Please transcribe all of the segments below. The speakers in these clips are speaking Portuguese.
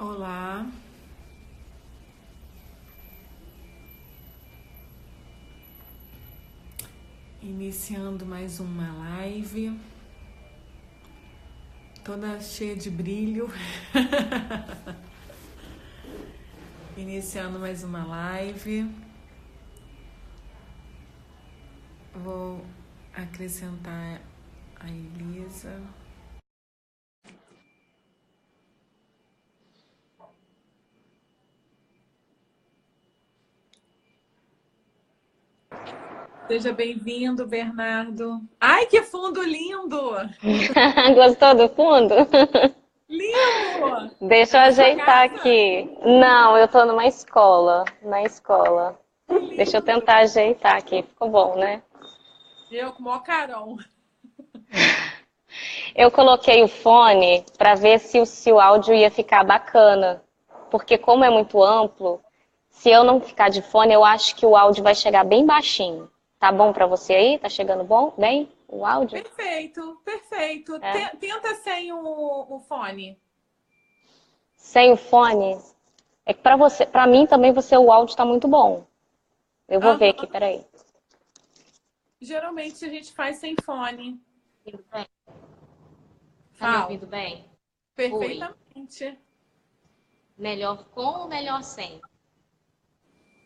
Olá, iniciando mais uma live, toda cheia de brilho. Iniciando mais uma live, vou acrescentar a Elisa. Seja bem-vindo, Bernardo. Ai, que fundo lindo! Gostou do fundo? Lindo! Deixa É eu na sua ajeitar casa? aqui. Não, eu tô numa escola, na escola. Que Deixa eu lindo! tentar ajeitar aqui. Ficou bom, né? Eu com o maior carão. Eu coloquei o fone para ver se o áudio ia ficar bacana. Porque como é muito amplo, se eu não ficar de fone, eu acho que o áudio vai chegar bem baixinho. Tá bom para você aí? Tá chegando bom? Bem? O áudio? Perfeito, perfeito. É. Tenta sem o fone. Sem o fone, é que para você, para mim também o áudio tá muito bom. Eu vou ver aqui, Aham. peraí. Geralmente a gente faz sem fone. Ouvindo bem? Tá me Fala. ouvindo bem? Oi. Perfeitamente. Melhor com ou melhor sem?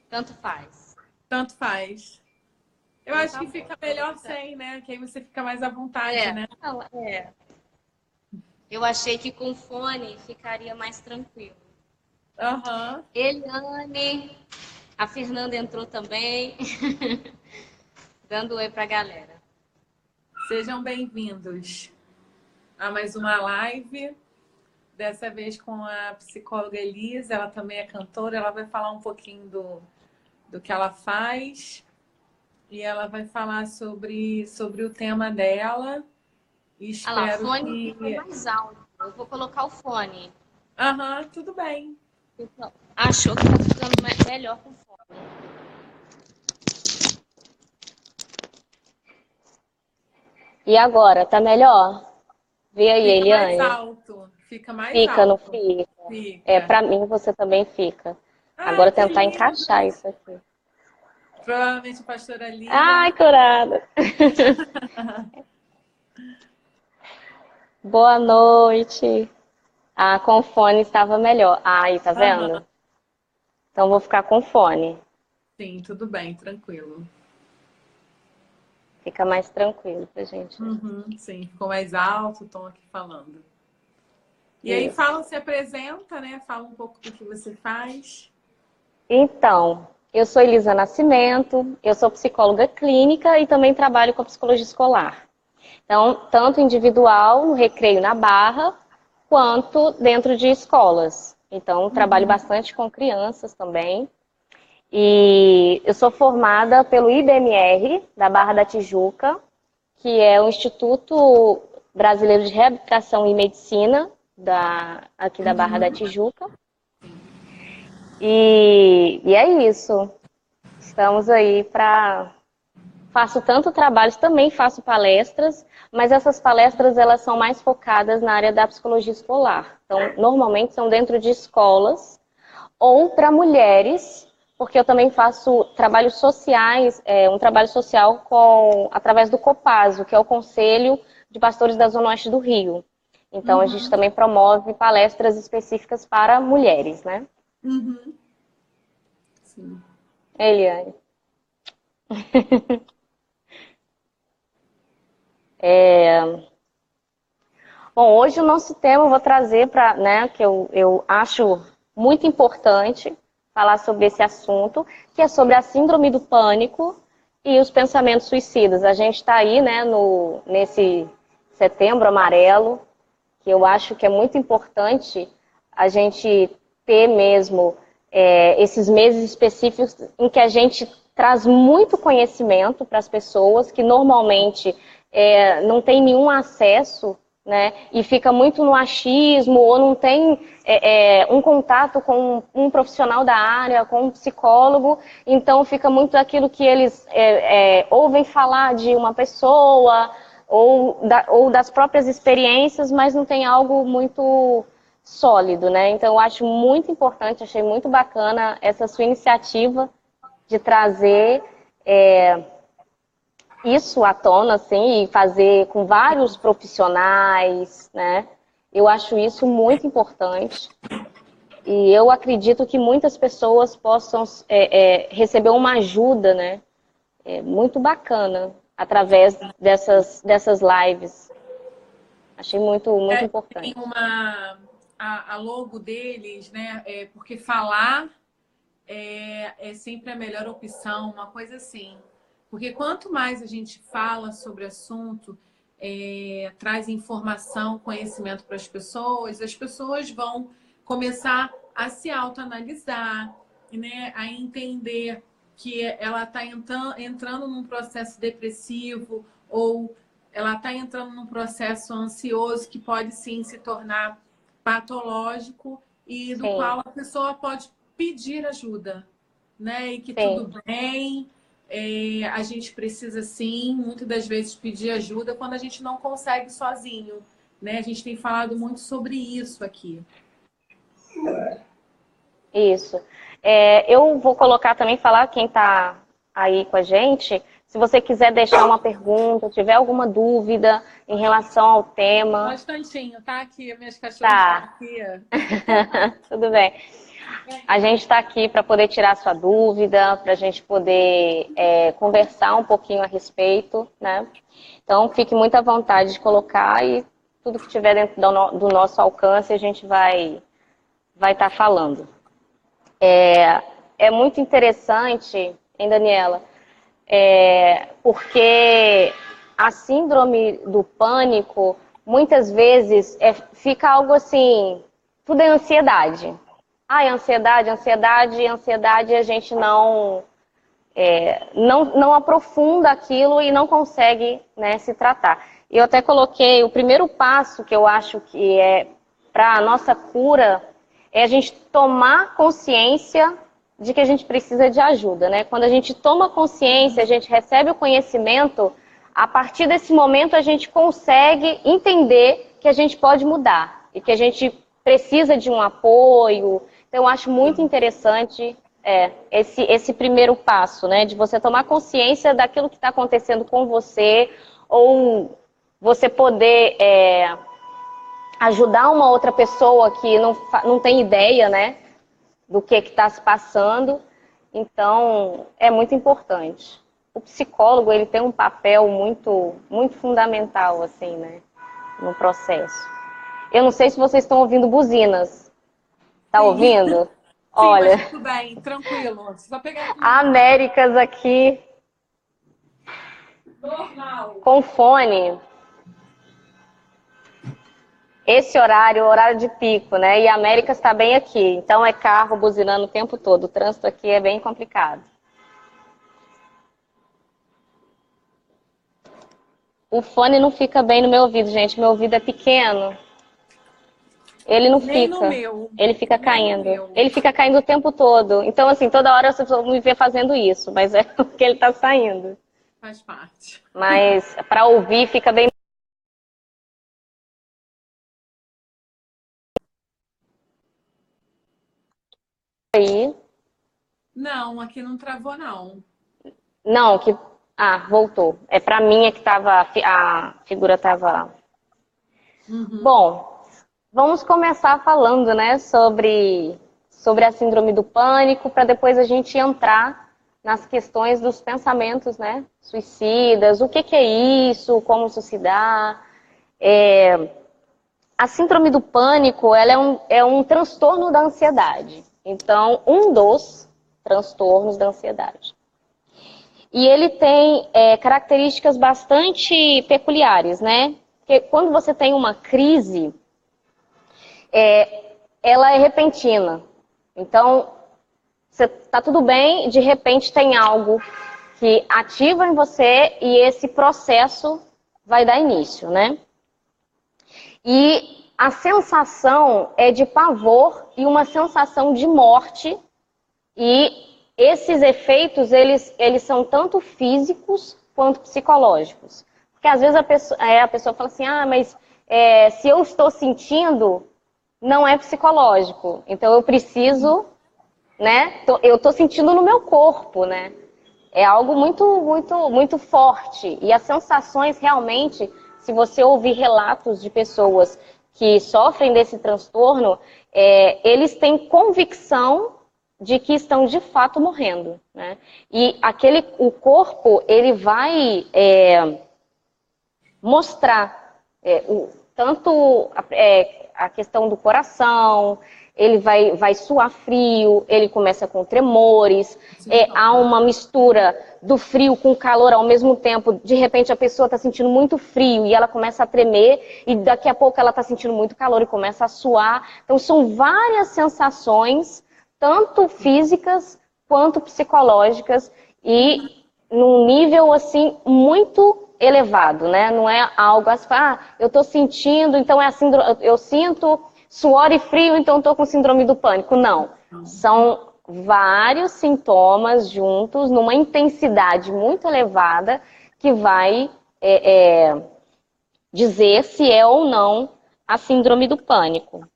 Tanto faz. Tanto faz. Eu Então acho tá que bom. fica Então eu vou melhor ficar. sem, né? Que aí você fica mais à vontade, É, né? não, eu achei que com fone ficaria mais tranquilo. Aham. Eliane, a Fernanda entrou também, dando oi pra galera. Sejam bem-vindos a mais uma live. Dessa vez com a psicóloga Elisa. Ela também é cantora. Ela vai falar um pouquinho do que ela faz. E ela vai falar sobre o tema dela. E Ah lá, espero fone ficou que. mais alto. Eu vou colocar o fone. Aham, tudo bem. Então, achou que tá ficando melhor com fone. E agora, tá melhor? Vê aí, Fica mais Eliane. alto. Fica mais Fica, não alto. fica? É, Fica. pra mim você também fica. Ai, Agora que tentar encaixar lindo! isso aqui. Provavelmente a pastora Lia. Ai, curada. Boa noite. Ah, com fone estava melhor. Aí, tá Aham. vendo? Então vou ficar com fone. Sim, tudo bem, tranquilo. Fica mais tranquilo pra gente. Uhum, sim, ficou mais alto o tom aqui falando. E aí Isso. fala, se apresenta, né? Fala um pouco do que você faz. Então, eu sou Elisa Nascimento, eu sou psicóloga clínica e também trabalho com a psicologia escolar. Então, tanto individual, no Recreio na Barra, quanto dentro de escolas. Então, trabalho Uhum. bastante com crianças também. E eu sou formada pelo IBMR, da Barra da Tijuca, que é o Instituto Brasileiro de Reabilitação e Medicina, aqui da Barra da Tijuca. E é isso. Estamos aí para. Faço tanto trabalhos, também faço palestras, mas essas palestras elas são mais focadas na área da psicologia escolar. Então, normalmente são dentro de escolas ou para mulheres, porque eu também faço trabalhos sociais, um trabalho social através do Copaso, que é o Conselho de Pastores da Zona Oeste do Rio. Então, a gente Uhum. também promove palestras específicas para mulheres, né? Uhum. Sim. Eliane. Bom, hoje o nosso tema eu vou trazer para, né, que eu acho muito importante falar sobre esse assunto, que é sobre a síndrome do pânico e os pensamentos suicidas. A gente está aí, né, nesse setembro amarelo, que eu acho que é muito importante a gente ter mesmo esses meses específicos em que a gente traz muito conhecimento para as pessoas que normalmente não tem nenhum acesso, né, e fica muito no achismo ou não tem um contato com um profissional da área, com um psicólogo, então fica muito aquilo que eles ouvem falar de uma pessoa ou das próprias experiências, mas não tem algo muito sólido, né? Então eu acho muito importante, achei muito bacana essa sua iniciativa de trazer isso à tona, assim, e fazer com vários profissionais, né? Eu acho isso muito importante. E eu acredito que muitas pessoas possam receber uma ajuda, né? Muito bacana através dessas lives. Achei muito Tem importante. a logo deles, né? Porque falar é sempre a melhor opção, uma coisa assim. Porque quanto mais a gente fala sobre o assunto, traz informação, conhecimento para as pessoas vão começar a se autoanalisar, né? A entender que ela está entrando num processo depressivo ou ela está entrando num processo ansioso que pode sim se tornar patológico e do Sim, qual a pessoa pode pedir ajuda, né? E que sim. tudo bem, a gente precisa sim, muitas das vezes, pedir ajuda quando a gente não consegue sozinho, né? A gente tem falado muito sobre isso aqui. Isso. Eu vou colocar também, falar quem está aí com a gente. Se você quiser deixar uma pergunta, tiver alguma dúvida em relação ao Só um tema, instantinho, tá? Aqui, minhas cachorras estão tá, aqui. tudo bem. A gente está aqui para poder tirar sua dúvida, para a gente poder conversar um pouquinho a respeito, né? Então, fique muito à vontade de colocar e tudo que tiver dentro do nosso alcance a gente vai estar falando. É muito interessante, hein, Daniela? Porque a síndrome do pânico, muitas vezes, fica algo assim, tudo é ansiedade. Ai, ansiedade, ansiedade, ansiedade, e a gente não aprofunda aquilo e não consegue, né, se tratar. Eu até coloquei o primeiro passo que eu acho que é para a nossa cura é a gente tomar consciência de que a gente precisa de ajuda, né? Quando a gente toma consciência, a gente recebe o conhecimento, a partir desse momento a gente consegue entender que a gente pode mudar e que a gente precisa de um apoio. Então, eu acho muito interessante esse primeiro passo, né? De você tomar consciência daquilo que está acontecendo com você, ou você poder ajudar uma outra pessoa que não tem ideia, né? Do que está se passando. Então, é muito importante. O psicólogo, ele tem um papel muito fundamental, assim, né? No processo. Eu não sei se vocês estão ouvindo buzinas. Tá Sim, ouvindo? sim, mas Olha, tudo bem, tranquilo. Só pegar aqui a Américas aqui normal. com fone. Esse horário, o horário de pico, né? E a Américas está bem aqui. Então é carro buzinando o tempo todo. O trânsito aqui é bem complicado. O fone não fica bem no meu ouvido, gente. Meu ouvido é pequeno. Ele não Nem no fica. meu, Ele fica nem no caindo. meu. Ele fica caindo o tempo todo. Então, assim, toda hora vocês vão me ver fazendo isso, mas é porque ele tá saindo. Faz parte. Mas para ouvir fica bem aí. Não, aqui não travou, não. Não, que. Ah, voltou. É pra mim é que tava. A figura tava. Uhum. Bom, vamos começar falando, né, sobre a síndrome do pânico, para depois a gente entrar nas questões dos pensamentos, né, suicidas, o que é isso, como isso se dá. A síndrome do pânico, ela é um transtorno da ansiedade. Então, um dos transtornos da ansiedade. E ele tem características bastante peculiares, né? Porque quando você tem uma crise, ela é repentina. Então, você tá tudo bem, de repente tem algo que ativa em você e esse processo vai dar início, né? E a sensação é de pavor e uma sensação de morte. E esses efeitos, eles são tanto físicos quanto psicológicos. Porque às vezes a pessoa fala assim, mas se eu estou sentindo, não é psicológico. Então eu preciso, né? Eu tô sentindo no meu corpo, né? É algo muito forte. E as sensações realmente, se você ouvir relatos de pessoas que sofrem desse transtorno, eles têm convicção de que estão de fato morrendo, né? E o corpo, ele vai mostrar tanto a questão do coração, ele vai suar frio, ele começa com tremores, há uma mistura do frio com o calor ao mesmo tempo. De repente a pessoa está sentindo muito frio e ela começa a tremer, e daqui a pouco ela está sentindo muito calor e começa a suar. Então são várias sensações, tanto físicas quanto psicológicas, e num nível assim muito elevado, né? Não é algo assim, eu tô sentindo, então é assim, eu sinto suor e frio, então estou com síndrome do pânico. Não. São vários sintomas juntos, numa intensidade muito elevada, que vai dizer se é ou não a síndrome do pânico.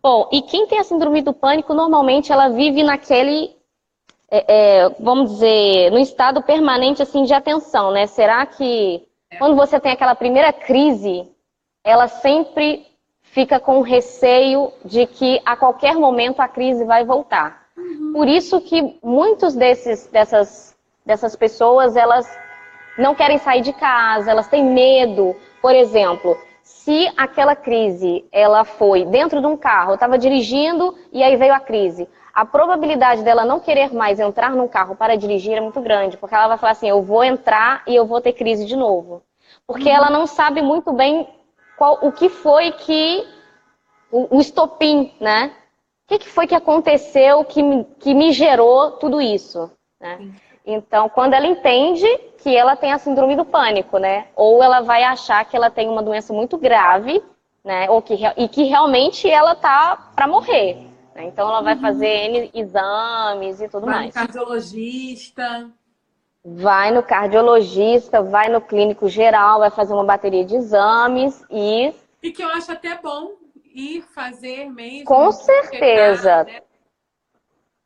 Bom, e quem tem a síndrome do pânico, normalmente ela vive naquele, vamos dizer, no estado permanente assim, de atenção, né? Será que quando você tem aquela primeira crise, ela sempre fica com receio de que a qualquer momento a crise vai voltar. Por isso que muitos dessas pessoas, elas não querem sair de casa, elas têm medo. Por exemplo, se aquela crise ela foi dentro de um carro, eu estava dirigindo e aí veio a crise, a probabilidade dela não querer mais entrar num carro para dirigir é muito grande, porque ela vai falar assim, eu vou entrar e eu vou ter crise de novo. Porque ela não sabe muito bem o que foi que o estopim, né? O que foi que aconteceu que me gerou tudo isso, né? Então, quando ela entende que ela tem a síndrome do pânico, né? Ou ela vai achar que ela tem uma doença muito grave, né? E que realmente ela tá para morrer, né? Então, ela vai fazer N exames e tudo mais. Vai no cardiologista. Vai no cardiologista, vai no clínico geral, vai fazer uma bateria de exames e... E que eu acho até bom ir fazer mesmo. Com certeza. Checar, né?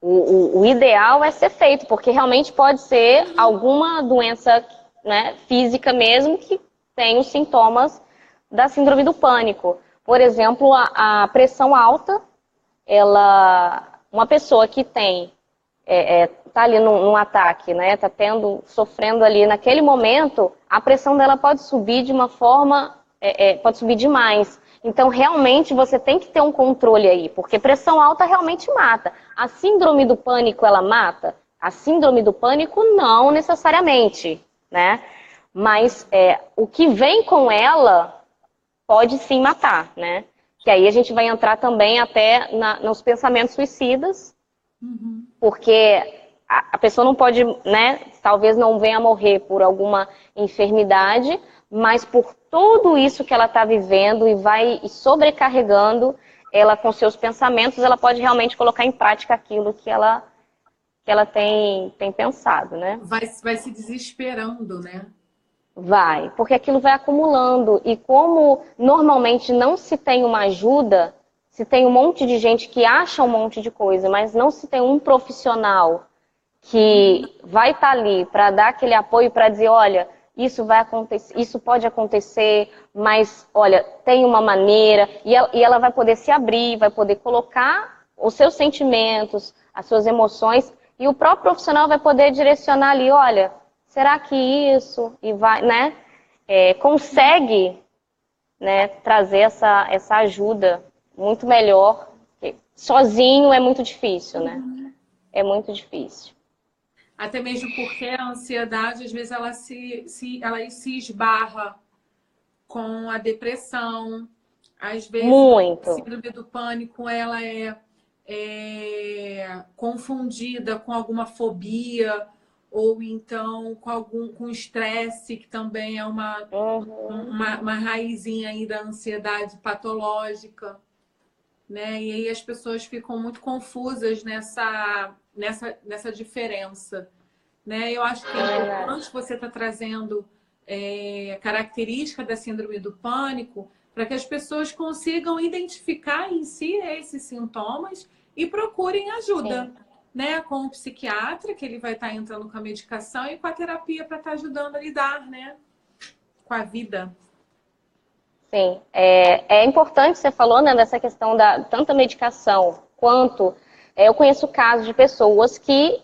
O ideal é ser feito, porque realmente pode ser alguma doença, né, física mesmo que tem os sintomas da síndrome do pânico. Por exemplo, a pressão alta, uma pessoa que tem tá ali num ataque, né? Tá sofrendo ali naquele momento, a pressão dela pode subir de uma forma, pode subir demais. Então, realmente, você tem que ter um controle aí, porque pressão alta realmente mata. A síndrome do pânico, ela mata? A síndrome do pânico, não necessariamente, né? Mas o que vem com ela pode sim matar, né? Que aí a gente vai entrar também até nos pensamentos suicidas, porque a pessoa não pode, né, talvez não venha a morrer por alguma enfermidade, mas por tudo isso que ela está vivendo e vai sobrecarregando ela com seus pensamentos, ela pode realmente colocar em prática aquilo que ela tem pensado, né? Vai se desesperando, né? Vai, porque aquilo vai acumulando. E como normalmente não se tem uma ajuda, se tem um monte de gente que acha um monte de coisa, mas não se tem um profissional que vai estar ali para dar aquele apoio, para dizer, olha, isso vai acontecer, isso pode acontecer, mas olha, tem uma maneira, e ela vai poder se abrir, vai poder colocar os seus sentimentos, as suas emoções, e o próprio profissional vai poder direcionar ali, olha, será que isso, e vai, né, consegue, né, trazer essa ajuda muito melhor. Sozinho é muito difícil, né? É muito difícil. Até mesmo porque a ansiedade, às vezes, ela se esbarra com a depressão. Às vezes, Muito. a síndrome do pânico, ela é confundida com alguma fobia ou então com estresse, que também é uma raizinha aí da ansiedade patológica, né? E aí as pessoas ficam muito confusas nessa diferença, né? Eu acho que é importante você estar trazendo característica da síndrome do pânico para que as pessoas consigam identificar em si esses sintomas e procurem ajuda, Sim. né? Com o psiquiatra, que ele vai estar entrando com a medicação, e com a terapia para estar ajudando a lidar, né? Com a vida. Sim, é importante, você falou, né, dessa questão da tanta medicação quanto eu conheço casos de pessoas que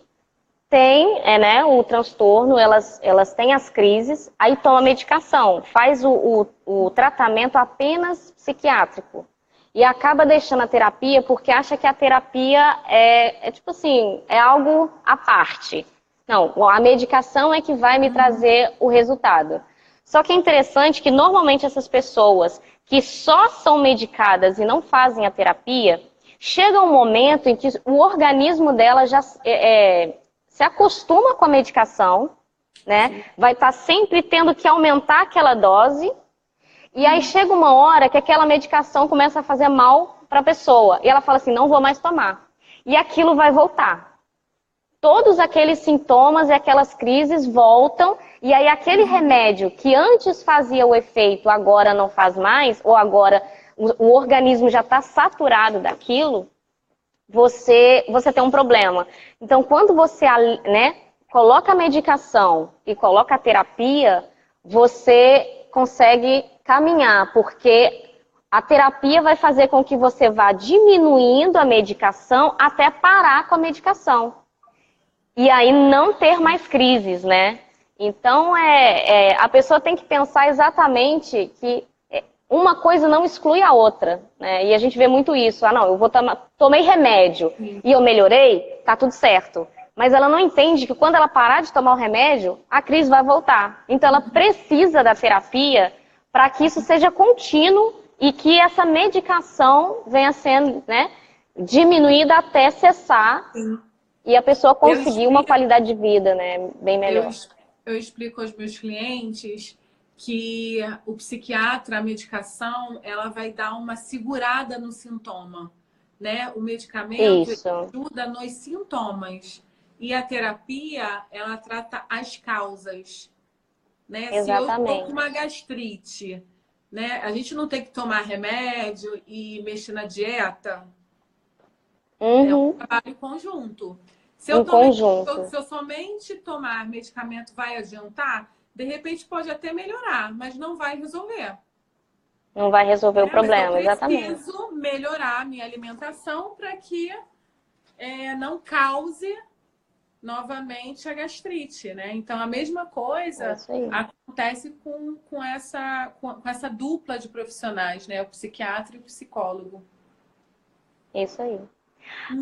têm, né, o transtorno, elas têm as crises, aí toma medicação, faz o tratamento apenas psiquiátrico e acaba deixando a terapia porque acha que a terapia é tipo assim, é algo à parte. Não, a medicação é que vai me trazer o resultado. Só que é interessante que normalmente essas pessoas que só são medicadas e não fazem a terapia, chega um momento em que o organismo dela já se acostuma com a medicação, né? Vai estar sempre tendo que aumentar aquela dose, e aí chega uma hora que aquela medicação começa a fazer mal para a pessoa, e ela fala assim, não vou mais tomar. E aquilo vai voltar. Todos aqueles sintomas e aquelas crises voltam, e aí aquele remédio que antes fazia o efeito, agora não faz mais, ou agora o organismo já está saturado daquilo, você tem um problema. Então, quando você, né, coloca a medicação e coloca a terapia, você consegue caminhar, porque a terapia vai fazer com que você vá diminuindo a medicação até parar com a medicação. E aí não ter mais crises, né? Então, a pessoa tem que pensar exatamente que uma coisa não exclui a outra, né? E a gente vê muito isso. Ah, não, eu tomei remédio e eu melhorei, tá tudo certo. Mas ela não entende que quando ela parar de tomar o remédio, a crise vai voltar. Então, ela precisa da terapia para que isso seja contínuo e que essa medicação venha sendo, né, diminuída até cessar. Sim. E a pessoa conseguir uma qualidade de vida, né, bem melhor. Eu explico aos meus clientes que o psiquiatra, a medicação, ela vai dar uma segurada no sintoma, né? O medicamento ajuda nos sintomas e a terapia, ela trata as causas, né? Exatamente. Se eu tô com uma gastrite, né? A gente não tem que tomar remédio e mexer na dieta. É um trabalho conjunto. Se eu somente tomar medicamento vai adiantar, de repente pode até melhorar, mas não vai resolver. Não vai resolver o problema, exatamente. Eu preciso melhorar a minha alimentação para que não cause novamente a gastrite, né? Então, a mesma coisa acontece com essa dupla de profissionais, né? O psiquiatra e o psicólogo. Isso aí.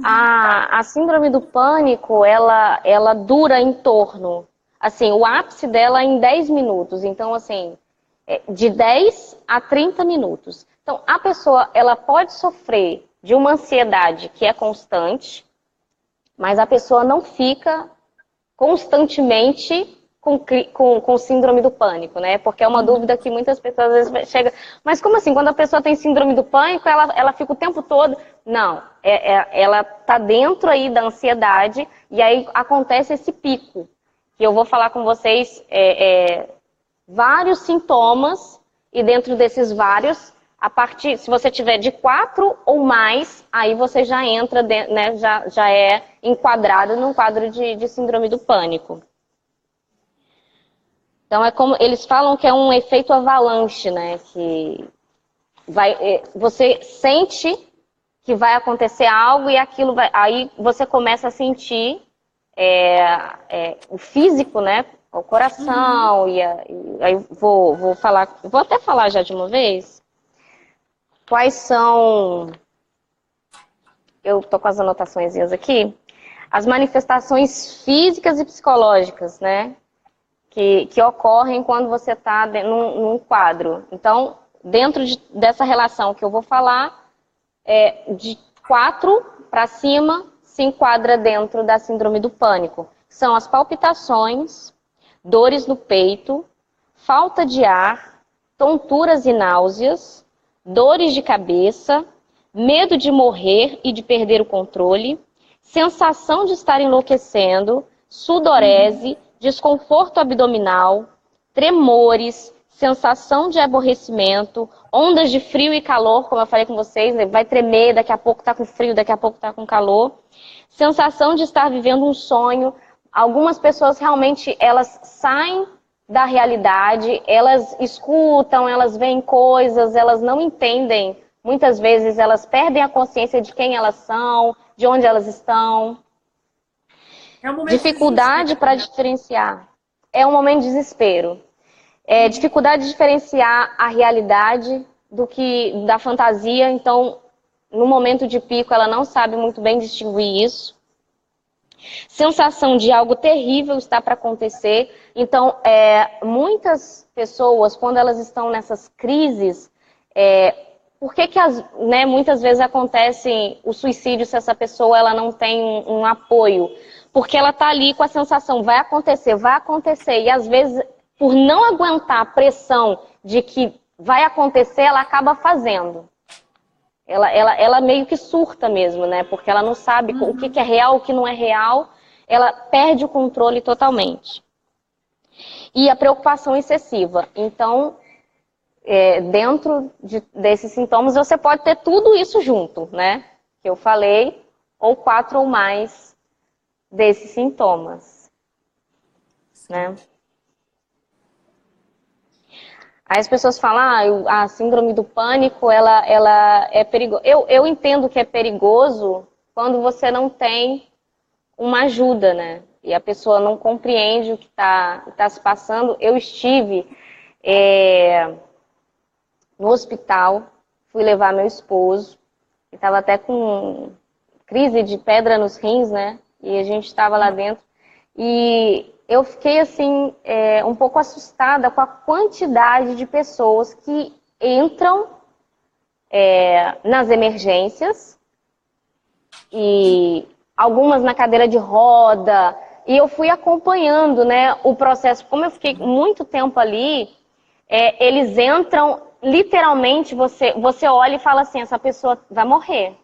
A síndrome do pânico, ela dura em torno, assim, o ápice dela é em 10 minutos. Então, assim, de 10 a 30 minutos. Então, a pessoa, ela pode sofrer de uma ansiedade que é constante, mas a pessoa não fica constantemente com síndrome do pânico, né? Porque é uma dúvida que muitas pessoas às vezes chegam. Mas como assim? Quando a pessoa tem síndrome do pânico, ela fica o tempo todo... Não, ela tá dentro aí da ansiedade e aí acontece esse pico. Que eu vou falar com vocês vários sintomas e dentro desses vários, se você tiver de 4 ou mais, aí você já entra, né, já é enquadrado num quadro de síndrome do pânico. Então, é como eles falam que é um efeito avalanche, né? Que você sente que vai acontecer algo e aquilo aí você começa a sentir o físico, né? O coração, e aí vou falar, vou até falar já de uma vez quais são, eu tô com as anotaçõezinhas aqui, as manifestações físicas e psicológicas, né? Que ocorrem quando você está num quadro. Então, dentro dessa relação que eu vou falar, de 4 para cima, se enquadra dentro da síndrome do pânico. São as palpitações, dores no peito, falta de ar, tonturas e náuseas, dores de cabeça, medo de morrer e de perder o controle, sensação de estar enlouquecendo, sudorese, desconforto abdominal, tremores, sensação de aborrecimento, ondas de frio e calor, como eu falei com vocês, né? Vai tremer, daqui a pouco tá com frio, daqui a pouco tá com calor. Sensação de estar vivendo um sonho. Algumas pessoas realmente, elas saem da realidade, elas escutam, elas veem coisas, elas não entendem. Muitas vezes elas perdem a consciência de quem elas são, de onde elas estão. É um momento Dificuldade para diferenciar. É um momento de desespero. Dificuldade de diferenciar a realidade da fantasia. Então, no momento de pico, ela não sabe muito bem distinguir isso. Sensação de algo terrível está para acontecer. Então, muitas pessoas, quando elas estão nessas crises, por que muitas vezes acontece o suicídio se essa pessoa ela não tem um apoio? Porque ela está ali com a sensação, vai acontecer, e às vezes, por não aguentar a pressão de que vai acontecer, ela acaba fazendo. Ela meio que surta mesmo, né? Porque ela não sabe o que é real, o que não é real. Ela perde o controle totalmente. E a preocupação excessiva. Então, dentro desses sintomas, você pode ter tudo isso junto, né? Que eu falei, ou 4 ou mais desses sintomas, né? Aí as pessoas falam, a síndrome do pânico, ela é perigosa. Eu entendo que é perigoso quando você não tem uma ajuda, né? E a pessoa não compreende o que tá se passando. Eu estive no hospital, fui levar meu esposo, que estava até com crise de pedra nos rins, né? E a gente estava lá dentro. E eu fiquei, assim, um pouco assustada com a quantidade de pessoas que entram nas emergências, e algumas na cadeira de roda, e eu fui acompanhando, né, o processo. Como eu fiquei muito tempo ali, eles entram, literalmente, você olha e fala assim, essa pessoa vai morrer.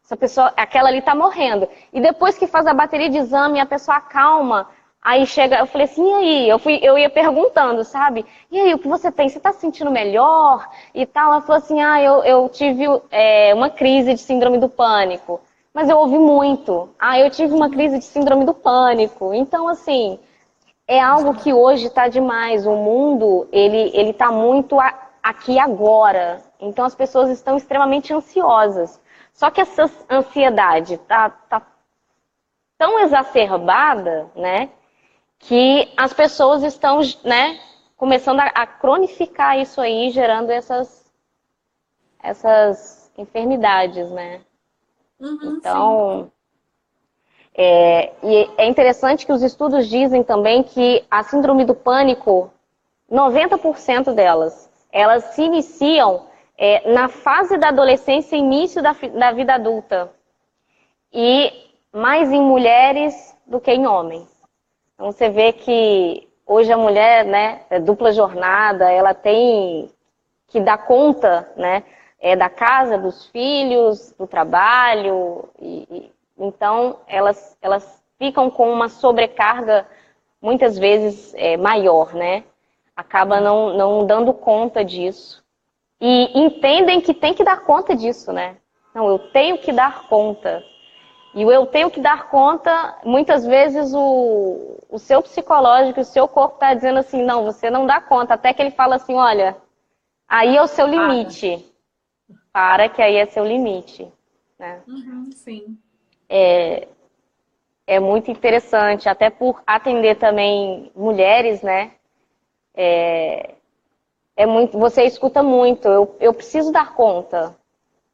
Essa pessoa, aquela ali tá morrendo. E depois que faz a bateria de exame, a pessoa acalma. Aí chega, eu falei assim, e aí? Eu ia perguntando, sabe? E aí, o que você tem? Você tá se sentindo melhor? E tal. Ela falou assim, eu tive uma crise de síndrome do pânico. Mas eu ouvi muito. Eu tive uma crise de síndrome do pânico. Então, assim, é algo que hoje tá demais. O mundo, ele tá muito aqui agora. Então, as pessoas estão extremamente ansiosas. Só que essa ansiedade tá tão exacerbada, né, que as pessoas estão, né, começando a cronificar isso aí, gerando essas enfermidades, né? Então, e é interessante que os estudos dizem também que a síndrome do pânico, 90% delas, elas se iniciam na fase da adolescência e início da vida adulta. E mais em mulheres do que em homens. Então você vê que hoje a mulher, né, é dupla jornada, ela tem que dar conta, né, da casa, dos filhos, do trabalho. Então elas ficam com uma sobrecarga muitas vezes maior, né? Acaba não dando conta disso. E entendem que tem que dar conta disso, né? Não, eu tenho que dar conta. E o eu tenho que dar conta, muitas vezes o seu psicológico, o seu corpo está dizendo assim, não, você não dá conta. Até que ele fala assim, olha, aí é o seu limite. Para que aí é seu limite. Né? Sim. É muito interessante, até por atender também mulheres, né? Você escuta muito, eu preciso dar conta.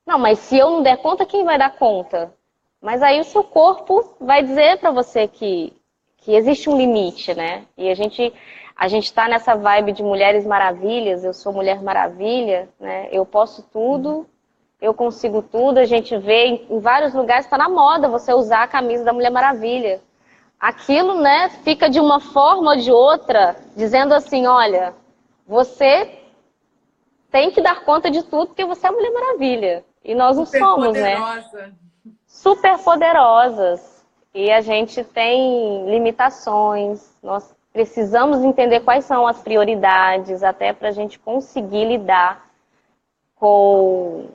Não, mas se eu não der conta, quem vai dar conta? Mas aí o seu corpo vai dizer para você que existe um limite, né? E a gente tá nessa vibe de mulheres maravilhas, eu sou mulher maravilha, né? Eu posso tudo, eu consigo tudo. A gente vê em vários lugares, está na moda você usar a camisa da Mulher Maravilha. Aquilo, né, fica de uma forma ou de outra, dizendo assim, olha, você tem que dar conta de tudo porque você é a Mulher Maravilha. E nós não somos, né? Super poderosas. E a gente tem limitações, nós precisamos entender quais são as prioridades, até para a gente conseguir lidar com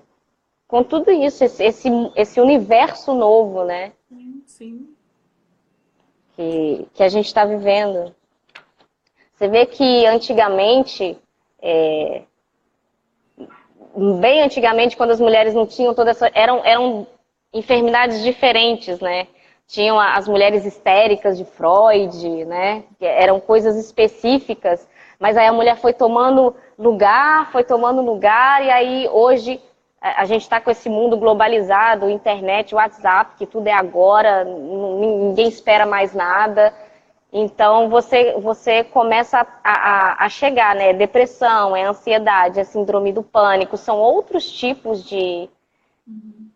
tudo isso, esse universo novo, né? Sim, sim. Que a gente está vivendo. Você vê que antigamente, bem antigamente, quando as mulheres não tinham toda essa... Eram enfermidades diferentes, né? Tinham as mulheres histéricas de Freud, né? Que eram coisas específicas, mas aí a mulher foi tomando lugar, e aí hoje a gente está com esse mundo globalizado, internet, WhatsApp, que tudo é agora, ninguém espera mais nada. Então você começa a chegar, né? Depressão, é ansiedade, é síndrome do pânico, são outros tipos de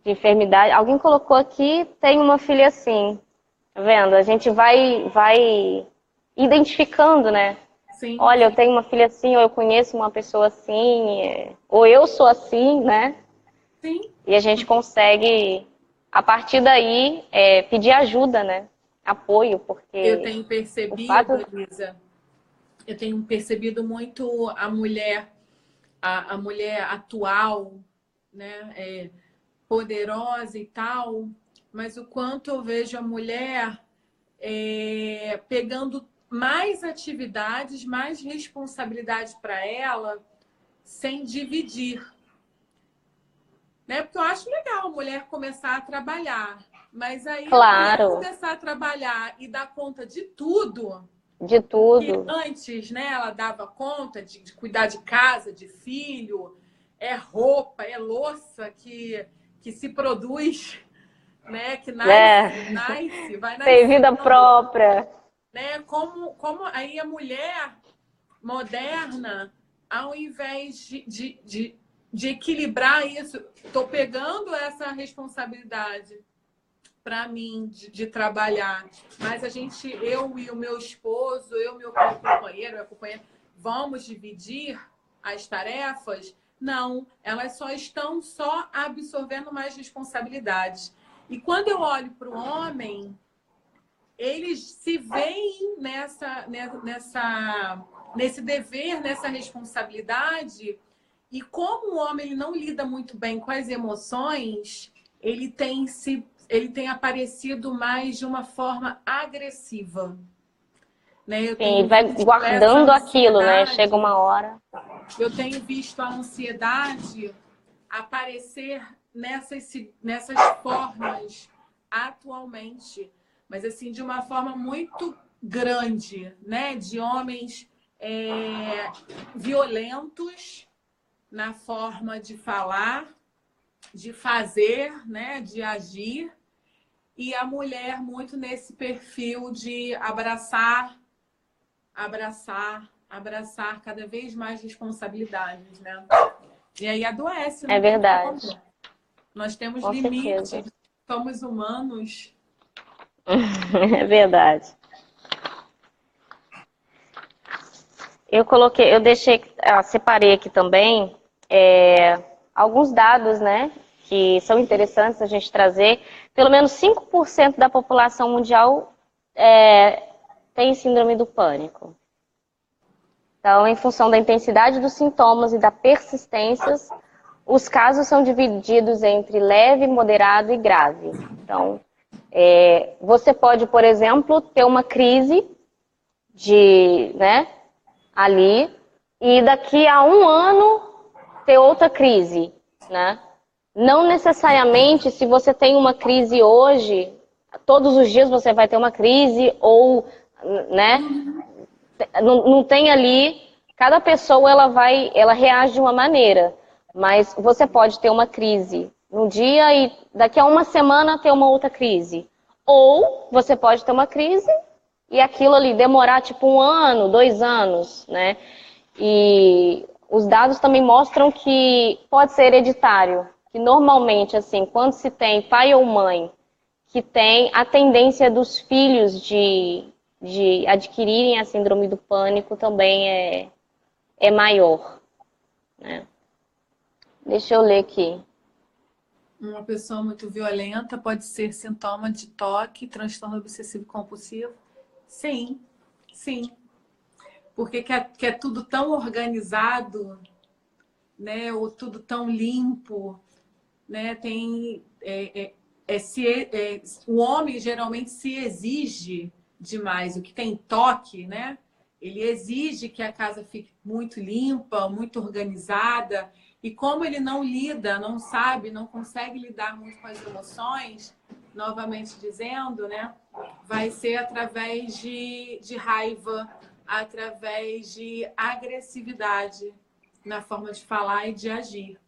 enfermidade. Alguém colocou aqui, tem uma filha assim, tá vendo? A gente vai identificando, né? Sim, Olha, eu tenho uma filha assim, ou eu conheço uma pessoa assim, ou eu sou assim, né? sim. E a gente consegue, a partir daí, pedir ajuda, né? Apoio, Eu porque tenho o percebido, fato... Elisa, eu tenho percebido muito a mulher atual, né, poderosa e tal, mas o quanto eu vejo a mulher pegando mais atividades, mais responsabilidade para ela, sem dividir. Né? Porque eu acho legal a mulher começar a trabalhar, mas aí a mulher Claro, começar a trabalhar e dar conta de tudo, de que tudo. antes, né, ela dava conta de cuidar de casa, de filho, é roupa, é louça que se produz, né, que É, vai tem vida nascendo, própria. né? Como aí a mulher moderna, ao invés de equilibrar isso, estou pegando essa responsabilidade para mim de trabalhar, mas eu e o meu esposo, eu e meu companheiro, vamos dividir as tarefas? Não, elas só estão absorvendo mais responsabilidades. E quando eu olho para o homem, eles se veem nesse dever, nessa responsabilidade. E como o homem ele não lida muito bem com as emoções, ele tem aparecido mais de uma forma agressiva. Né? Sim, ele vai guardando aquilo, né? Chega uma hora. Eu tenho visto a ansiedade aparecer nessas formas atualmente, mas assim de uma forma muito grande, né? De homens violentos na forma de falar, de fazer, né? De agir, e a mulher muito nesse perfil de abraçar cada vez mais responsabilidades, né? E aí adoece, É não tem verdade, como. Nós temos com certeza. limites, somos humanos. É verdade. Eu deixei, separei aqui também alguns dados, né, que são interessantes a gente trazer. Pelo menos 5% da população mundial tem síndrome do pânico. Então, em função da intensidade dos sintomas e da persistência, os casos são divididos entre leve, moderado e grave. Então, você pode, por exemplo, ter uma crise né, ali, e daqui a um ano ter outra crise, né? Não necessariamente, se você tem uma crise hoje, todos os dias você vai ter uma crise, ou, né? Não tem ali, cada pessoa ela reage de uma maneira, mas você pode ter uma crise num dia e daqui a uma semana ter uma outra crise. Ou você pode ter uma crise e aquilo ali demorar tipo 1 ano, 2 anos, né? E os dados também mostram que pode ser hereditário, que normalmente, assim, quando se tem pai ou mãe que tem a tendência dos filhos de adquirirem a síndrome do pânico também é maior, né? Deixa eu ler aqui. Uma pessoa muito violenta pode ser sintoma de toque, transtorno obsessivo compulsivo? Sim, sim. porque quer tudo tão organizado, né? Ou tudo tão limpo, né? O homem geralmente se exige demais, o que tem toque, né? Ele exige que a casa fique muito limpa, muito organizada. E como ele não lida, não sabe, não consegue lidar muito com as emoções, novamente dizendo, né? Vai ser através de raiva, através de agressividade na forma de falar e de agir.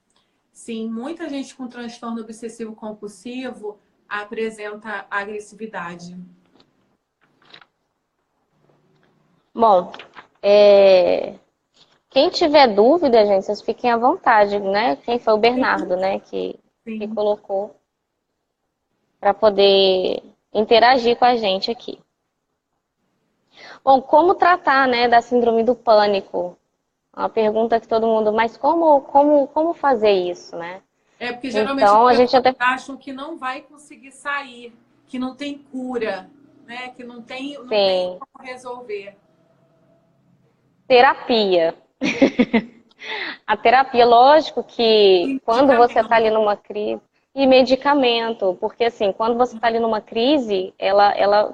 Sim, muita gente com transtorno obsessivo compulsivo apresenta agressividade. Bom, quem tiver dúvida, gente, vocês fiquem à vontade, né? Quem foi o Bernardo, né, que Sim. colocou para poder interagir com a gente aqui. Bom, como tratar, né, da síndrome do pânico? Uma pergunta que todo mundo, mas como fazer isso, né? É porque geralmente as Então, a gente pessoas até... acham que não vai conseguir sair, que não tem cura, né? Que não tem Sim, como resolver. terapia. A terapia, lógico que E quando você está ali medicamento. numa crise, e medicamento, porque assim, quando você está ali numa crise,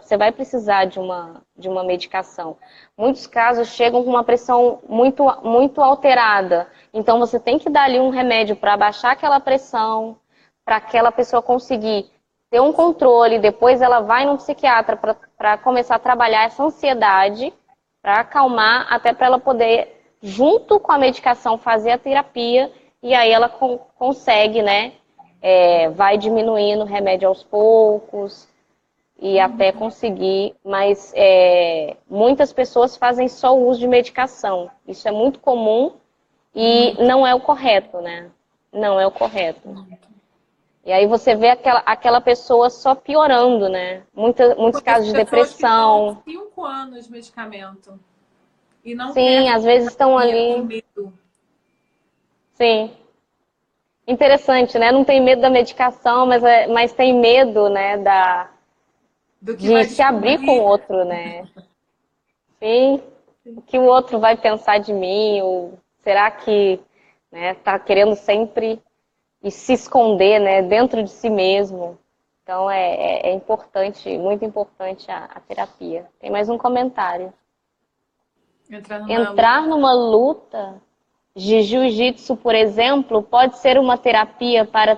você vai precisar de uma medicação. Muitos casos chegam com uma pressão muito alterada, então você tem que dar ali um remédio para baixar aquela pressão, para aquela pessoa conseguir ter um controle, depois ela vai num psiquiatra para começar a trabalhar essa ansiedade, para acalmar, até para ela poder, junto com a medicação, fazer a terapia, e aí ela consegue, né? Vai diminuindo o remédio aos poucos e até conseguir, mas muitas pessoas fazem só uso de medicação. Isso é muito comum e Muito, não é o correto, né? Não é o correto. E aí você vê aquela pessoa só piorando, né? Muitos conheço casos de pessoas que estão há depressão. 5 anos de medicamento e não Sim, quer às vezes estão terapia, tem ali. medo. Sim. Interessante, né? Não tem medo da medicação, mas tem medo, né, Do que de vai se abrir com o descobrir. outro, né? Sim, o que o outro vai pensar de mim, ou será que, né, tá querendo sempre e se esconder, né, dentro de si mesmo. Então é importante, muito importante a terapia. Tem mais um comentário. Entrar numa luta. Entrar numa luta de jiu-jitsu, por exemplo, pode ser uma terapia para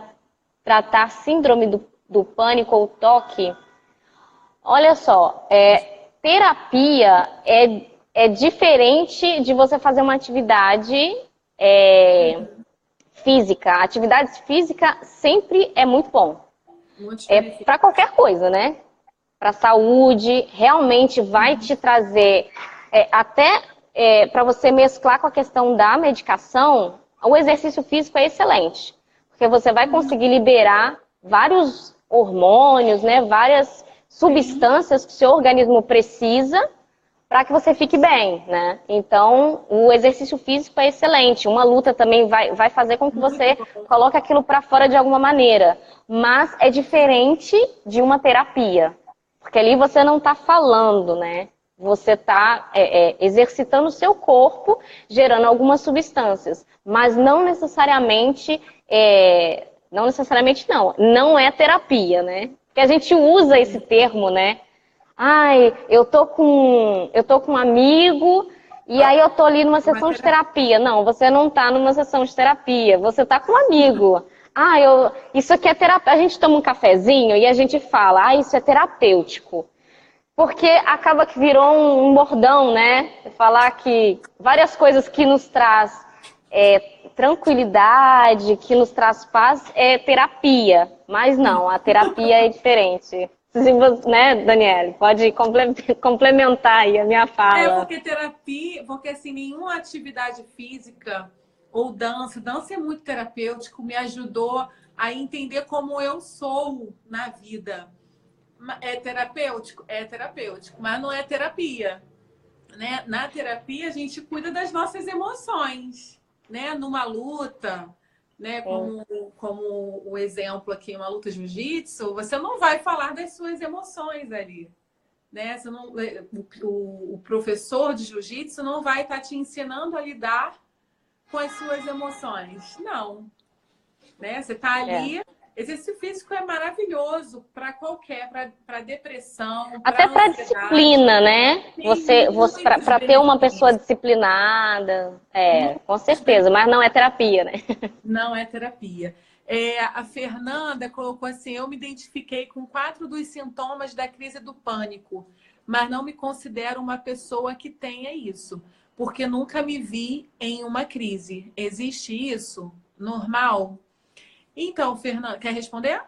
tratar síndrome do pânico ou toque. Olha só, terapia é diferente de você fazer uma atividade física. A atividade física sempre é muito bom. Muitos Para benefícios. qualquer coisa, né? Para a saúde, realmente vai te trazer, até para você mesclar com a questão da medicação, o exercício físico é excelente, porque você vai conseguir liberar vários hormônios, né, várias Sim. substâncias que o seu organismo precisa para que você fique bem, né? Então, o exercício físico é excelente. Uma luta também vai fazer com que Muito você bom. coloque aquilo para fora de alguma maneira. Mas é diferente de uma terapia. Porque ali você não está falando, né? Você está exercitando o seu corpo, gerando algumas substâncias. Mas não necessariamente, não é terapia, né? Porque a gente usa esse termo, né? Ai, eu tô com um amigo e aí eu tô ali numa Uma sessão de terapia. terapia. Não, você não tá numa sessão de terapia, você tá com um amigo. Ah, isso aqui é terapia. A gente toma um cafezinho e a gente fala, isso é terapêutico. Porque acaba que virou um bordão, né? Falar que várias coisas que nos traz tranquilidade, que nos traz paz, é terapia. Mas não, a terapia é diferente. Né, Daniele? Pode complementar aí a minha fala. Porque terapia, porque assim, nenhuma atividade física ou dança é muito terapêutico, me ajudou a entender como eu sou na vida. É terapêutico? É terapêutico, mas não é terapia, né? Na terapia a gente cuida das nossas emoções, né? Numa luta, né? Sim. Como o exemplo aqui, uma luta jiu-jitsu, você não vai falar das suas emoções ali, né? Você não, o professor de jiu-jitsu não vai estar te ensinando a lidar com as suas emoções. Não. Né? Você está ali. Exercício físico é maravilhoso para qualquer, para depressão, Até para para ansiedade. disciplina, né? Tem muitos Para ter uma pessoa benefícios. disciplinada, com Muitos certeza, mas não é terapia, né? Não é terapia. A Fernanda colocou assim: eu me identifiquei com 4 dos sintomas da crise do pânico, mas não me considero uma pessoa que tenha isso, porque nunca me vi em uma crise. Existe isso? Normal? Então, Fernanda, quer responder?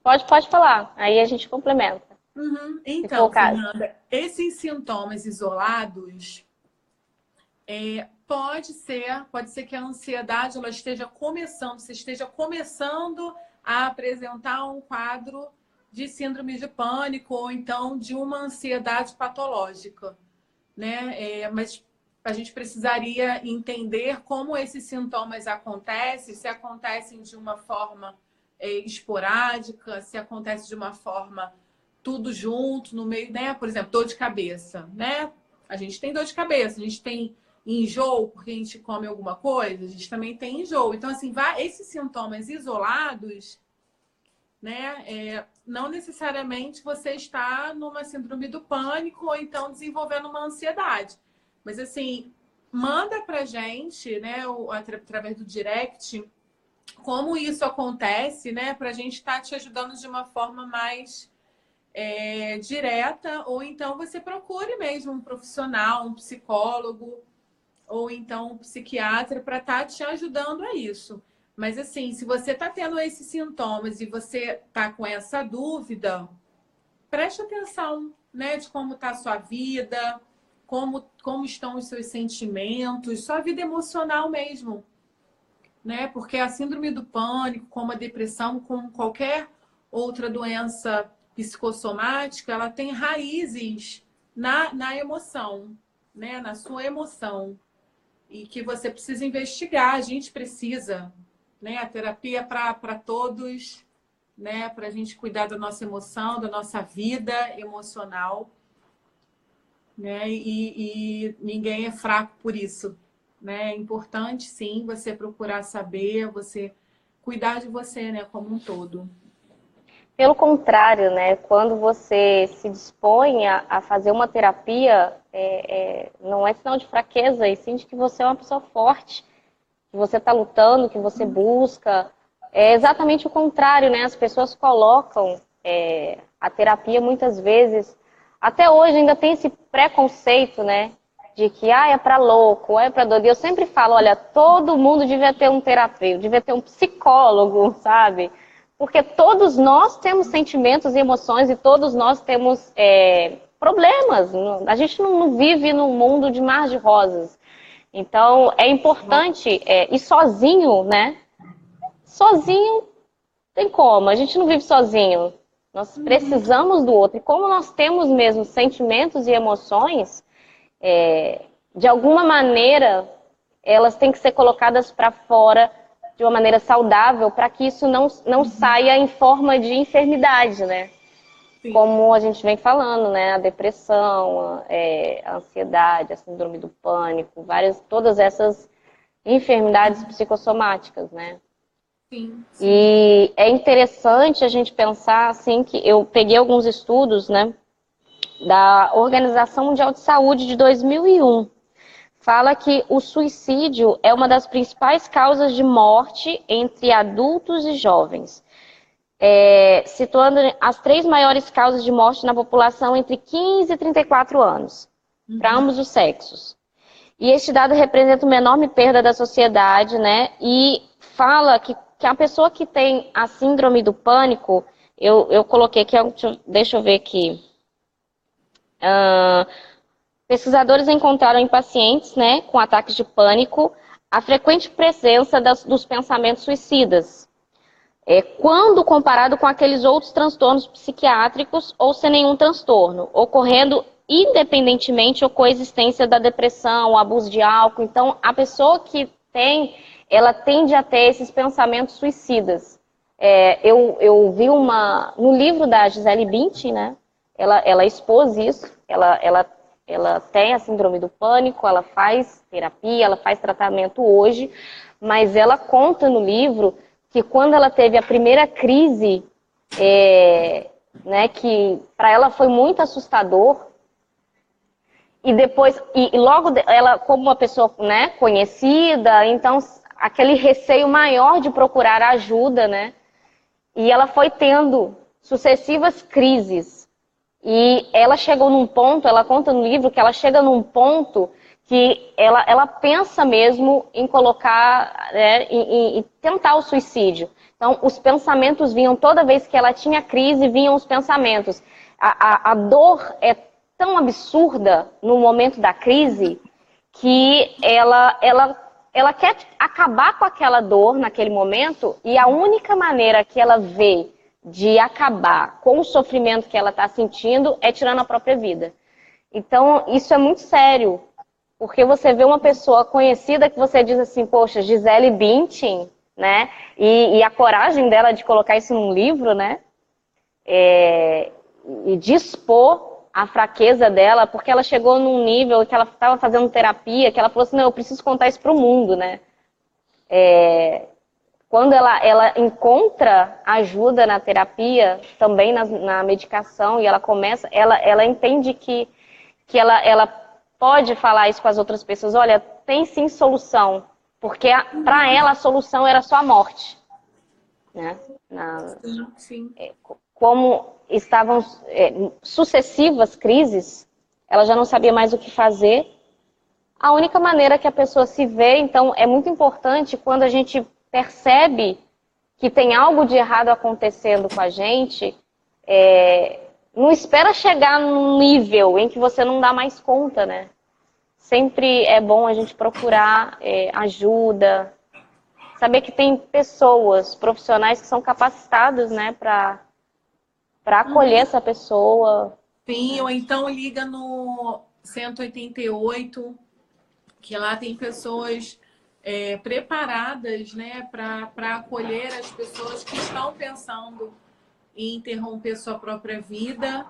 Pode falar, aí a gente complementa, se for o Então, caso. Fernanda, esses sintomas isolados pode ser que a ansiedade ela esteja começando, você esteja começando a apresentar um quadro de síndrome de pânico ou então de uma ansiedade patológica, né? Mas a gente precisaria entender como esses sintomas acontecem, se acontecem de uma forma esporádica, se acontece de uma forma tudo junto, no meio, né? Por exemplo, dor de cabeça, né? A gente tem dor de cabeça, a gente tem enjoo porque a gente come alguma coisa, a gente também tem enjoo. Então, assim, esses sintomas isolados, né? Não necessariamente você está numa síndrome do pânico ou então desenvolvendo uma ansiedade. Mas, assim, manda pra gente, né, através do direct, como isso acontece, né? Pra gente estar te ajudando de uma forma mais direta, ou então você procure mesmo um profissional, um psicólogo, ou então um psiquiatra para estar te ajudando a isso. Mas assim, se você está tendo esses sintomas e você está com essa dúvida, preste atenção, né, de como está a sua vida, como estão os seus sentimentos, sua vida emocional mesmo, né? Porque a síndrome do pânico, como a depressão, como qualquer outra doença psicossomática, ela tem raízes na emoção, né? Na sua emoção. E que você precisa investigar, a gente precisa, né? A terapia para todos, né? Para a gente cuidar da nossa emoção, da nossa vida emocional, né? E ninguém é fraco por isso, né? É importante, sim, você procurar saber, você cuidar de você, né? Como um todo. Pelo contrário, né? Quando você se dispõe a fazer uma terapia, não é sinal de fraqueza, e sim de que você é uma pessoa forte, que você está lutando, que você busca. É exatamente o contrário, né? As pessoas colocam a terapia muitas vezes, até hoje ainda tem esse preconceito, né? De que é para louco, é para doido. E eu sempre falo, olha, todo mundo devia ter um terapeuta, devia ter um psicólogo, sabe? Porque todos nós temos sentimentos e emoções e todos nós temos problemas. A gente não vive num mundo de mar de rosas. Então, é importante ir sozinho, né? Sozinho tem como, a gente não vive sozinho. Nós precisamos do outro. E como nós temos mesmo sentimentos e emoções, de alguma maneira, elas têm que ser colocadas para fora de uma maneira saudável para que isso não saia em forma de enfermidade, né? Sim. Como a gente vem falando, né? A depressão, a ansiedade, a síndrome do pânico, todas essas enfermidades psicossomáticas, né? Sim. E é interessante a gente pensar, assim, que eu peguei alguns estudos, né? Da Organização Mundial de Saúde de 2001. Fala que o suicídio é uma das principais causas de morte entre adultos e jovens, situando as 3 maiores causas de morte na população entre 15 e 34 anos, para ambos os sexos. E este dado representa uma enorme perda da sociedade, né? E fala que a pessoa que tem a síndrome do pânico, eu coloquei aqui, deixa eu ver aqui. Pesquisadores encontraram em pacientes, né, com ataques de pânico a frequente presença dos pensamentos suicidas, quando comparado com aqueles outros transtornos psiquiátricos ou sem nenhum transtorno, ocorrendo independentemente ou coexistência da depressão, abuso de álcool. Então, a pessoa que ela tende a ter esses pensamentos suicidas. Eu vi no livro da Gisele Bündchen, né? ela expôs isso, ela tem a síndrome do pânico, ela faz terapia, ela faz tratamento hoje, mas ela conta no livro que quando ela teve a primeira crise, né, que para ela foi muito assustador, e depois, e logo ela, como uma pessoa, né, conhecida, então aquele receio maior de procurar ajuda, né, e ela foi tendo sucessivas crises. E ela chegou num ponto, ela conta no livro que ela chega num ponto que ela pensa mesmo em colocar, né, em tentar o suicídio. Então, os pensamentos vinham, toda vez que ela tinha crise, vinham os pensamentos. A dor é tão absurda no momento da crise que ela quer acabar com aquela dor naquele momento, e a única maneira que ela vê de acabar com o sofrimento que ela está sentindo é tirando a própria vida. Então, isso é muito sério, porque você vê uma pessoa conhecida que você diz assim, poxa, Gisele Bündchen, né? E a coragem dela de colocar isso num livro, né? E dispor a fraqueza dela, porque ela chegou num nível que ela estava fazendo terapia, que ela falou assim, não, eu preciso contar isso para o mundo, né? Quando ela encontra ajuda na terapia, também na medicação, e ela começa, ela entende que ela pode falar isso com as outras pessoas, olha, tem sim solução, porque para ela a solução era só a morte, né? Sim. Como estavam sucessivas crises, ela já não sabia mais o que fazer. A única maneira que a pessoa se vê, então, é muito importante quando a gente percebe que tem algo de errado acontecendo com a gente, não espera chegar num nível em que você não dá mais conta, né? Sempre é bom a gente procurar ajuda, saber que tem pessoas, profissionais que são capacitados, né, para acolher essa pessoa. Sim, ou então liga no 188, que lá tem pessoas preparadas, né, para acolher as pessoas que estão pensando em interromper sua própria vida,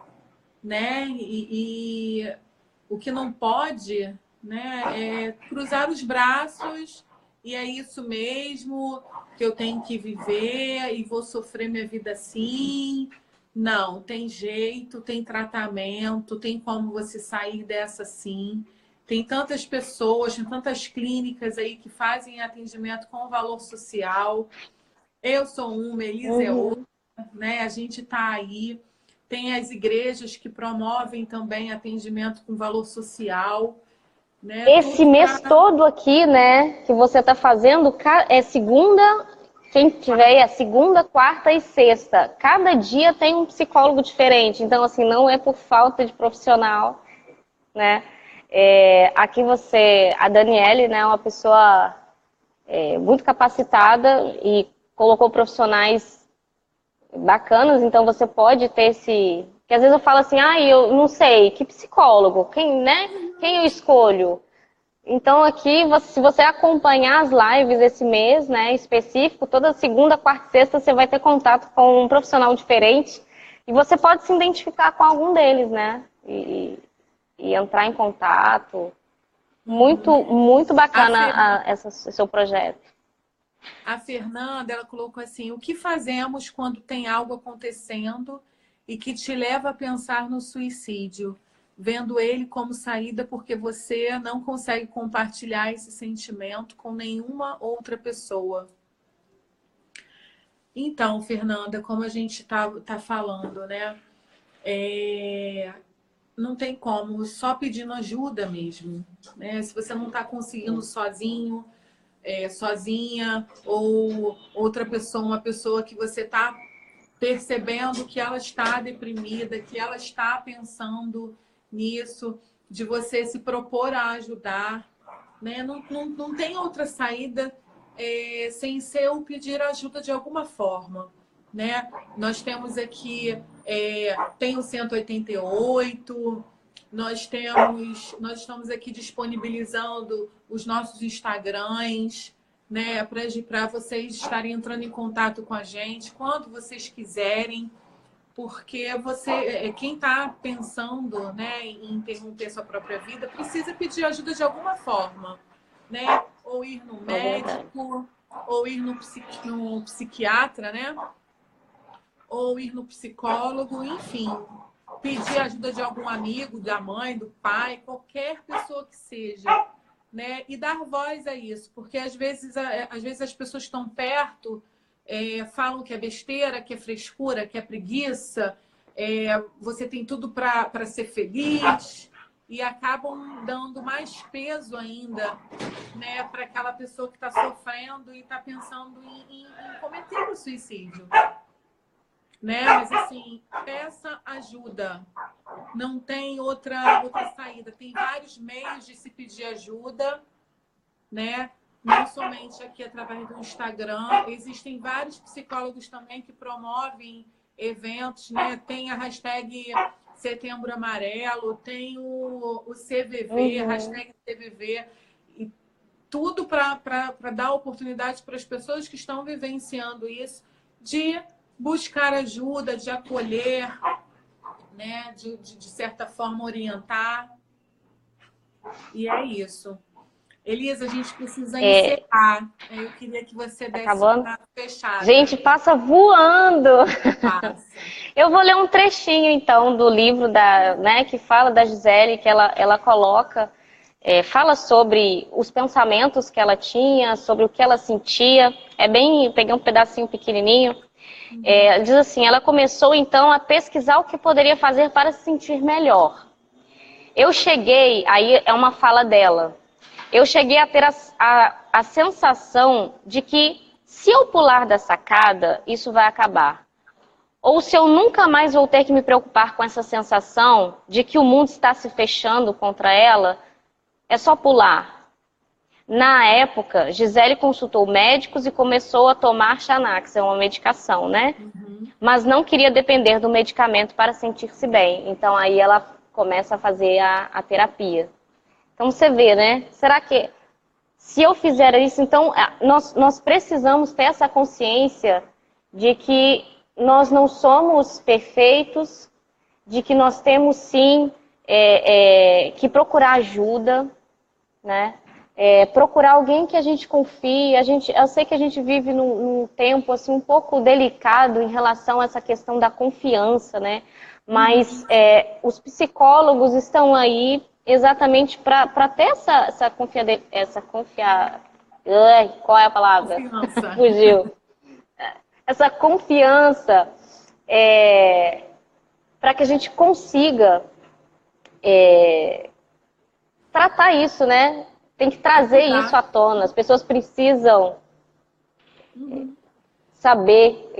né? E o que não pode, né, é cruzar os braços e é isso mesmo que eu tenho que viver e vou sofrer minha vida assim. Não, tem jeito, tem tratamento, tem como você sair dessa sim. Tem tantas pessoas, tem tantas clínicas aí que fazem atendimento com valor social. Eu sou uma, Elisa é outra, né? A gente está aí. Tem as igrejas que promovem também atendimento com valor social, né? Esse Tudo mês pra... todo aqui, né, que você está fazendo, é segunda, quem tiver é segunda, quarta e sexta. Cada dia tem um psicólogo diferente. Então, assim, não é por falta de profissional, né? Aqui a Daniele, né, é uma pessoa muito capacitada e colocou profissionais bacanas, então você pode ter esse... Porque às vezes eu falo assim, eu não sei, que psicólogo? Quem, né? Quem eu escolho? Então aqui, se você acompanhar as lives esse mês, né, específico, toda segunda, quarta e sexta você vai ter contato com um profissional diferente e você pode se identificar com algum deles, né? E entrar em contato. Muito, muito bacana esse seu projeto. A Fernanda, ela colocou assim: o que fazemos quando tem algo acontecendo e que te leva a pensar no suicídio, vendo ele como saída porque você não consegue compartilhar esse sentimento com nenhuma outra pessoa? Então, Fernanda, como a gente tá falando, né? Não tem como, só pedindo ajuda mesmo, né? Se você não está conseguindo sozinho, sozinha, ou outra pessoa, uma pessoa que você está percebendo que ela está deprimida, que ela está pensando nisso, de você se propor a ajudar, né? Não tem outra saída sem ser o pedir ajuda de alguma forma, né? Nós temos aqui, tem o 188, nós estamos aqui disponibilizando os nossos Instagrams, né, para vocês estarem entrando em contato com a gente quando vocês quiserem, Porque você, quem está pensando, né, em interromper sua própria vida, precisa pedir ajuda de alguma forma, né? Ou ir no médico, ou ir no psiquiatra, né? Ou ir no psicólogo, enfim. Pedir ajuda de algum amigo, da mãe, do pai, qualquer pessoa que seja, né? E dar voz a isso, porque às vezes as pessoas que estão perto falam que é besteira, que é frescura, que é preguiça, você tem tudo para ser feliz e acabam dando mais peso ainda, né, para aquela pessoa que está sofrendo e está pensando em cometer o suicídio. Né? Mas assim, peça ajuda. Não tem outra saída. Tem vários meios de se pedir ajuda, né? Não somente aqui através do Instagram. Existem vários psicólogos também que promovem eventos, né? Tem a hashtag Setembro Amarelo, tem o CVV, hashtag CVV, e tudo para dar oportunidade para as pessoas que estão vivenciando isso de buscar ajuda, de acolher, né? De certa forma orientar. E é isso. Elisa, a gente precisa encerrar. Eu queria que você desse uma fechada. Gente, passa voando! Passa. Eu vou ler um trechinho, então, do livro né, que fala da Gisele, que ela coloca, fala sobre os pensamentos que ela tinha, sobre o que ela sentia. Peguei um pedacinho pequenininho. Diz assim, ela começou, então, a pesquisar o que poderia fazer para se sentir melhor. Eu cheguei, aí é uma fala dela, eu cheguei a ter a sensação de que se eu pular da sacada, isso vai acabar. Ou se eu nunca mais vou ter que me preocupar com essa sensação de que o mundo está se fechando contra ela, é só pular. Na época, Gisele consultou médicos e começou a tomar Xanax, é uma medicação, né? Mas não queria depender do medicamento para sentir-se bem. Então aí ela começa a fazer a terapia. Então você vê, né? Será que se eu fizer isso, então nós precisamos ter essa consciência de que nós não somos perfeitos, de que nós temos sim que procurar ajuda, né? Procurar alguém que a gente confie. Eu sei que a gente vive num tempo assim, um pouco delicado em relação a essa questão da confiança, né? Mas os psicólogos estão aí exatamente para ter essa confiança. Qual é a palavra? Confiança. Fugiu. Essa confiança para que a gente consiga tratar isso, né? Tem que trazer isso à tona. As pessoas precisam saber,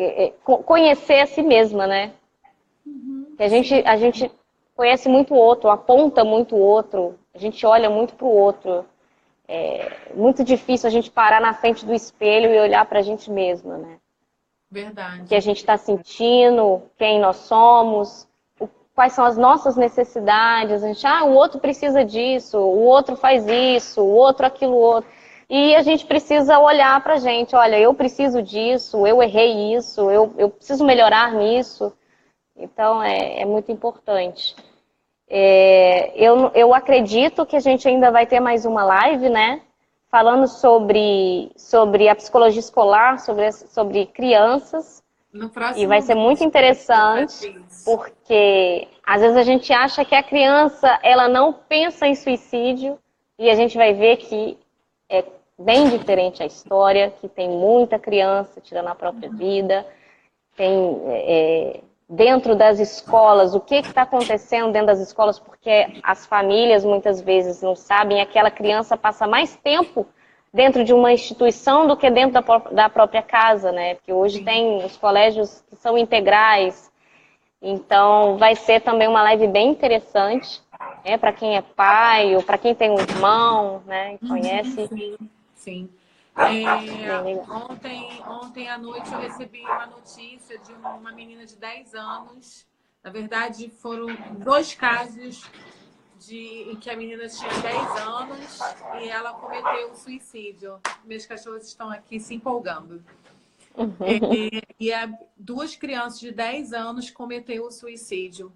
conhecer a si mesma, né? Que a gente conhece muito o outro, aponta muito o outro, a gente olha muito pro outro. É muito difícil a gente parar na frente do espelho e olhar pra gente mesma, né? Verdade. O que a gente está sentindo, quem nós somos, quais são as nossas necessidades. A gente, o outro precisa disso, o outro faz isso, o outro aquilo outro. E a gente precisa olhar pra gente, olha, eu preciso disso, eu errei isso, eu preciso melhorar nisso. Então, é muito importante. Eu acredito que a gente ainda vai ter mais uma live, né? Falando sobre a psicologia escolar, sobre crianças. E vai ser muito interessante, porque às vezes a gente acha que a criança ela não pensa em suicídio, e a gente vai ver que é bem diferente a história, que tem muita criança tirando a própria vida, tem dentro das escolas, o que está acontecendo dentro das escolas, porque as famílias muitas vezes não sabem, aquela criança passa mais tempo dentro de uma instituição do que dentro da própria casa, né? Porque hoje tem os colégios que são integrais, então vai ser também uma live bem interessante, né? Para quem é pai ou para quem tem um irmão, né? Conhece. Sim. Ontem à noite eu recebi uma notícia de uma menina de 10 anos. Na verdade, foram 2 casos em que a menina tinha 10 anos e ela cometeu suicídio. Meus cachorros estão aqui se empolgando. E duas crianças de 10 anos cometeram o suicídio.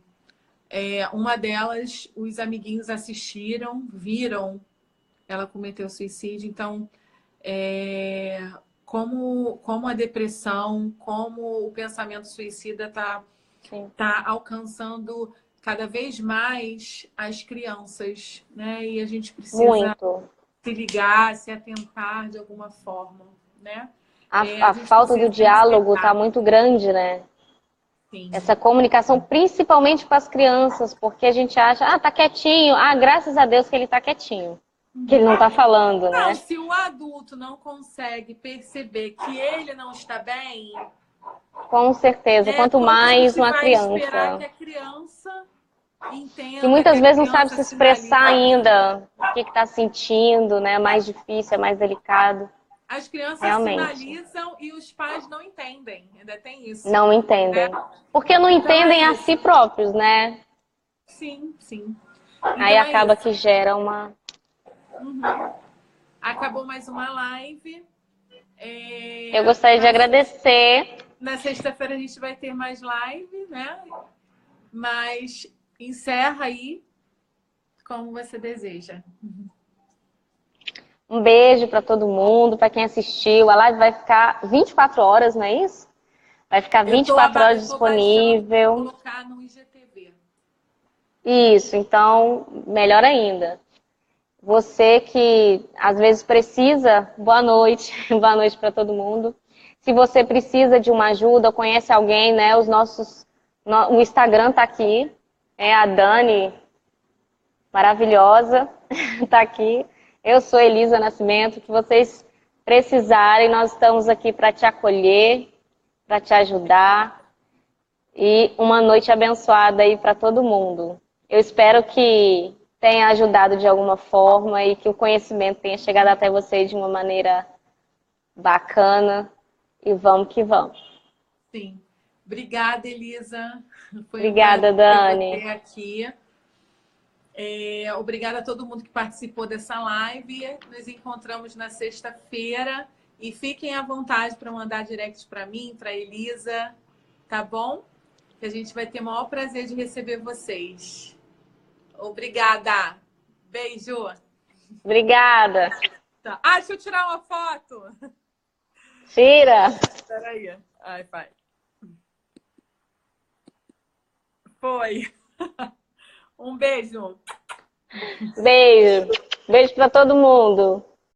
Uma delas, os amiguinhos assistiram, viram ela cometer o suicídio. Então, como a depressão, como o pensamento suicida tá alcançando cada vez mais as crianças, né? E a gente precisa Muito. se ligar, se atentar de alguma forma, né? A gente falta do precisa diálogo está respeitar. muito grande, né? Sim. Essa comunicação, principalmente com as crianças, porque a gente acha, tá quietinho, graças a Deus que ele tá quietinho, que ele não tá falando, Não, né? se o adulto não consegue perceber que ele não está bem, Com certeza, quanto como que a mais gente uma vai esperar que criança, a criança que entenda, que muitas a vezes não sabe criança se expressar sinalize? ainda o que está sentindo, né? É mais difícil, é mais delicado, As crianças realmente. sinalizam e os pais não entendem. Ainda tem isso, Não né? entendem. Porque não Então é entendem a si isso. próprios, né? Sim, sim. Aí Então é acaba isso. que gera uma. Acabou mais uma live. Eu gostaria de agradecer. Na sexta-feira a gente vai ter mais live, né? Mas encerra aí como você deseja. Um beijo para todo mundo, para quem assistiu. A live vai ficar 24 horas, não é isso? Vai ficar 24 horas Eu tô baixando para disponível. colocar no IGTV. Isso, então, melhor ainda. Você que às vezes precisa, boa noite, boa noite para todo mundo. Se você precisa de uma ajuda, conhece alguém, né? O Instagram tá aqui, a Dani, maravilhosa, tá aqui. Eu sou Elisa Nascimento, que vocês precisarem, nós estamos aqui para te acolher, para te ajudar. E uma noite abençoada aí para todo mundo. Eu espero que tenha ajudado de alguma forma e que o conhecimento tenha chegado até vocês de uma maneira bacana. E vamos que vamos. Sim. Obrigada, Elisa. Foi um prazer Obrigada, ter Dani. você aqui. Obrigada a todo mundo que participou dessa live. Nos encontramos na sexta-feira. E fiquem à vontade para mandar direct para mim, para Elisa, tá bom? Que a gente vai ter o maior prazer de receber vocês. Obrigada. Beijo. Obrigada. Tá. Deixa eu tirar uma foto. Tira. Peraí. Ai, pai. Foi. Um beijo. Beijo. Beijo para todo mundo.